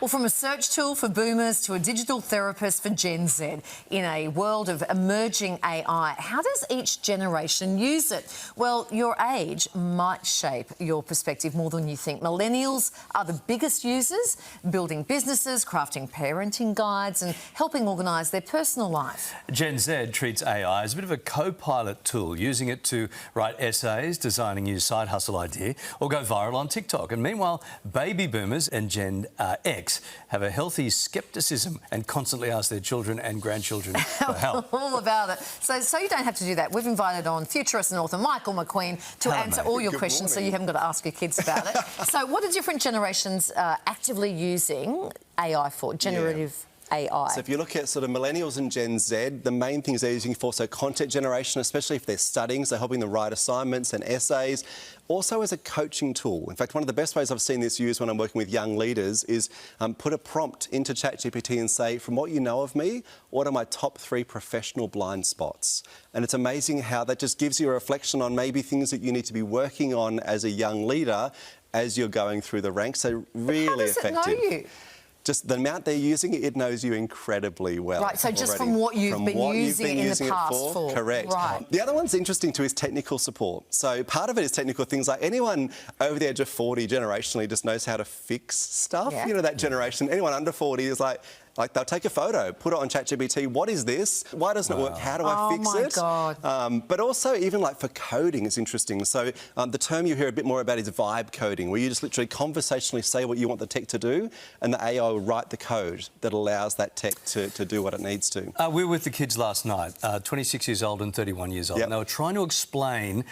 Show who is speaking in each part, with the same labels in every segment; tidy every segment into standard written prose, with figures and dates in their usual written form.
Speaker 1: Well, from a search tool for boomers to a digital therapist for Gen Z, in a world of emerging AI, how does each generation use it? Well, your age might shape your perspective more than you think. Millennials are the biggest users, building businesses, crafting parenting guides and helping organise their personal life.
Speaker 2: Gen Z treats AI as a bit of a copilot tool, using it to write essays, design a new side hustle idea or go viral on TikTok. And meanwhile, baby boomers and Gen X have a healthy scepticism and constantly ask their children and grandchildren for help.
Speaker 1: All about it. So you don't have to do that. We've invited on Futurist and author Michael McQueen to answer all your questions, so you haven't got to ask your kids about it. So what are different generations actively using AI for? Generative AI.
Speaker 3: So if you look at sort of millennials and Gen Z, the main things they're using for, so content generation, especially if they're studying, so helping them write assignments and essays. Also as a coaching tool. In fact, one of the best ways I've seen this used when I'm working with young leaders is put a prompt into ChatGPT and say, from what you know of me, what are my top 3 professional blind spots? And it's amazing how that just gives you a reflection on maybe things that you need to be working on as a young leader as you're going through the ranks. So really effective.
Speaker 1: How does it know you?
Speaker 3: Just the amount they're using it, it knows you incredibly well.
Speaker 1: Right, so just from what you've been using in the past for.
Speaker 3: Correct.
Speaker 1: Right.
Speaker 3: The other one's interesting too is technical support. So part of it is technical things like anyone over the age of 40 generationally just knows how to fix stuff.
Speaker 1: Yeah.
Speaker 3: You know, that generation. Anyone under 40 is like they'll take a photo, put it on ChatGPT. What is this? Why doesn't it work? How do I fix it?
Speaker 1: Oh, my God.
Speaker 3: But also, even like for coding, it's interesting. So the term you hear a bit more about is vibe coding, where you just literally conversationally say what you want the tech to do, and the AI will write the code that allows that tech to do what it needs to.
Speaker 2: We were with the kids last night, 26 years old and 31 years old, and they were trying to explain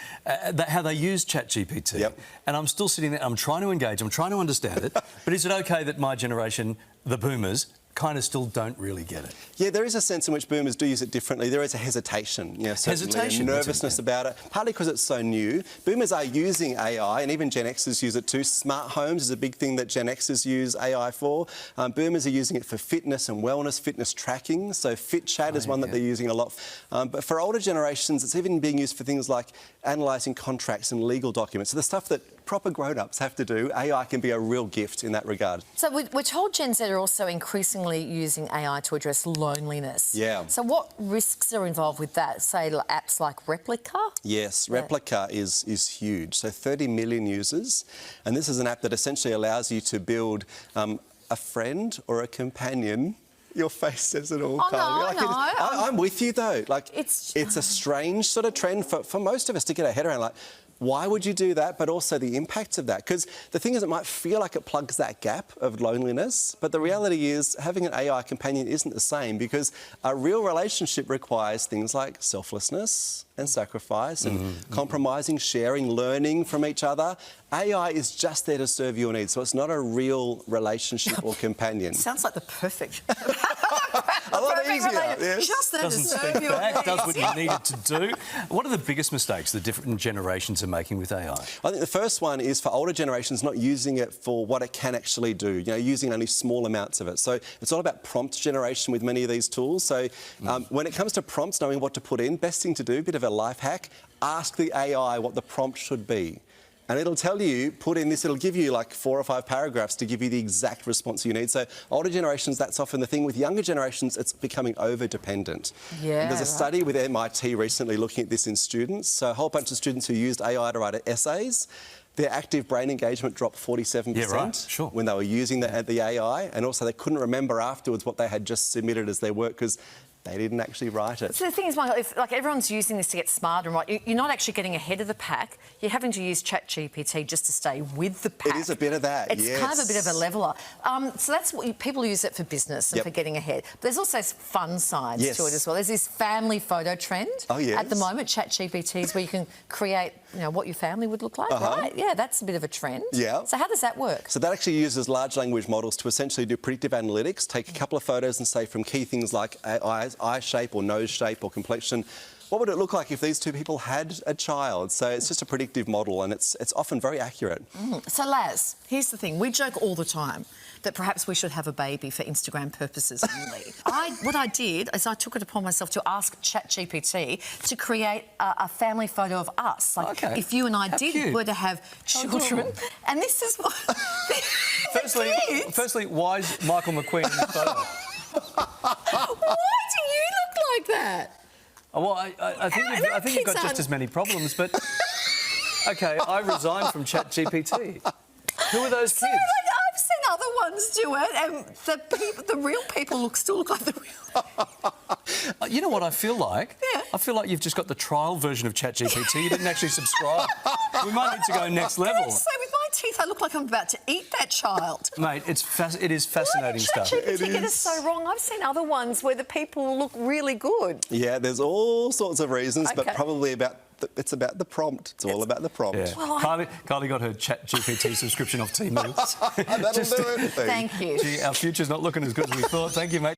Speaker 2: how they use ChatGPT.
Speaker 3: Yep.
Speaker 2: And I'm still sitting there, I'm trying to engage, I'm trying to understand it, but is it okay that my generation, the boomers, kind of still don't really get it?
Speaker 3: Yeah, there is a sense in which boomers do use it differently. There is a hesitation,
Speaker 2: Hesitation,
Speaker 3: and nervousness about it, partly because it's so new. Boomers are using AI, and even Gen Xers use it too. Smart homes is a big thing that Gen Xers use AI for. Boomers are using it for fitness and wellness, fitness tracking. So FitChat is one that they're using a lot. But for older generations, it's even being used for things like analysing contracts and legal documents. So the stuff that proper grown-ups have to do, AI can be a real gift in that regard.
Speaker 1: So we're told Gen Z are also increasingly using AI to address loneliness.
Speaker 3: Yeah.
Speaker 1: So what risks are involved with that? Say apps like Replica?
Speaker 3: Yes, Replica is huge. So 30 million users. And this is an app that essentially allows you to build a friend or a companion. Your face says it all, Carly. I'm with you, though. Like, it's a strange sort of trend for most of us to get our head around. Like, why would you do that? But also the impacts of that. Because the thing is, it might feel like it plugs that gap of loneliness, but the reality is having an AI companion isn't the same, because a real relationship requires things like selflessness and sacrifice and compromising, sharing, learning from each other. AI is just there to serve your needs, so it's not a real relationship or companion.
Speaker 1: Sounds like the perfect...
Speaker 3: a lot easier. Yes.
Speaker 1: Just there
Speaker 2: Doesn't
Speaker 1: to serve
Speaker 2: speak
Speaker 1: your
Speaker 2: back,
Speaker 1: needs.
Speaker 2: does what you need it to do. What are the biggest mistakes the different generations are making with AI?
Speaker 3: I think the first one is for older generations not using it for what it can actually do, using only small amounts of it. So it's all about prompt generation with many of these tools. So when it comes to prompts, knowing what to put in, best thing to do, a bit of a life hack, ask the AI what the prompt should be. And it'll tell you, put in this, it'll give you like 4 or 5 paragraphs to give you the exact response you need. So older generations, that's often the thing. With younger generations, it's becoming over-dependent.
Speaker 1: Yeah,
Speaker 3: and there's a study with MIT recently looking at this in students. So a whole bunch of students who used AI to write essays, their active brain engagement dropped 47% when they were using the AI, and also they couldn't remember afterwards what they had just submitted as their work because they didn't actually write it.
Speaker 1: So the thing is, Michael, if everyone's using this to get smarter and right, you're not actually getting ahead of the pack. You're having to use ChatGPT just to stay with the pack.
Speaker 3: It is a bit of that,
Speaker 1: It's kind of a bit of a leveler. So that's what people use it for business and for getting ahead. But there's also fun sides to it as well. There's this family photo trend at the moment. ChatGPT is where you can create, what your family would look like, right? Yeah, that's a bit of a trend.
Speaker 3: Yeah.
Speaker 1: So how does that work?
Speaker 3: So that actually uses large language models to essentially do predictive analytics, take a couple of photos and say from key things like eye shape or nose shape or complexion, what would it look like if these two people had a child? So it's just a predictive model, and it's often very accurate.
Speaker 1: So Laz, here's the thing. We joke all the time that perhaps we should have a baby for Instagram purposes only. What I did is I took it upon myself to ask ChatGPT to create a family photo of us. Like if you and I were to have children. And this is what...
Speaker 2: Firstly, why is Michael McQueen in the photo?
Speaker 1: Why do you look like that?
Speaker 2: Well, I think you've got just as many problems, but... OK, I resigned from ChatGPT. Who are those kids?
Speaker 1: I've seen other ones do it, and the real people still look like the real.
Speaker 2: You know what I feel like?
Speaker 1: Yeah.
Speaker 2: I feel like you've just got the trial version of ChatGPT. You didn't actually subscribe. We might need to go next level.
Speaker 1: So with my teeth, I look like I'm about to eat that child.
Speaker 2: Mate, it is fascinating stuff.
Speaker 1: Why did ChatGPT get us so wrong? I've seen other ones where the people look really good.
Speaker 3: Yeah, there's all sorts of reasons, but
Speaker 1: Okay.
Speaker 3: probably it's about the prompt. It's all about the prompt.
Speaker 2: Yeah.
Speaker 1: Well,
Speaker 2: Kylie got her ChatGPT subscription off Temu.
Speaker 3: That'll do everything.
Speaker 1: Thank you.
Speaker 2: Gee, our future's not looking as good as we thought. Thank you, mate.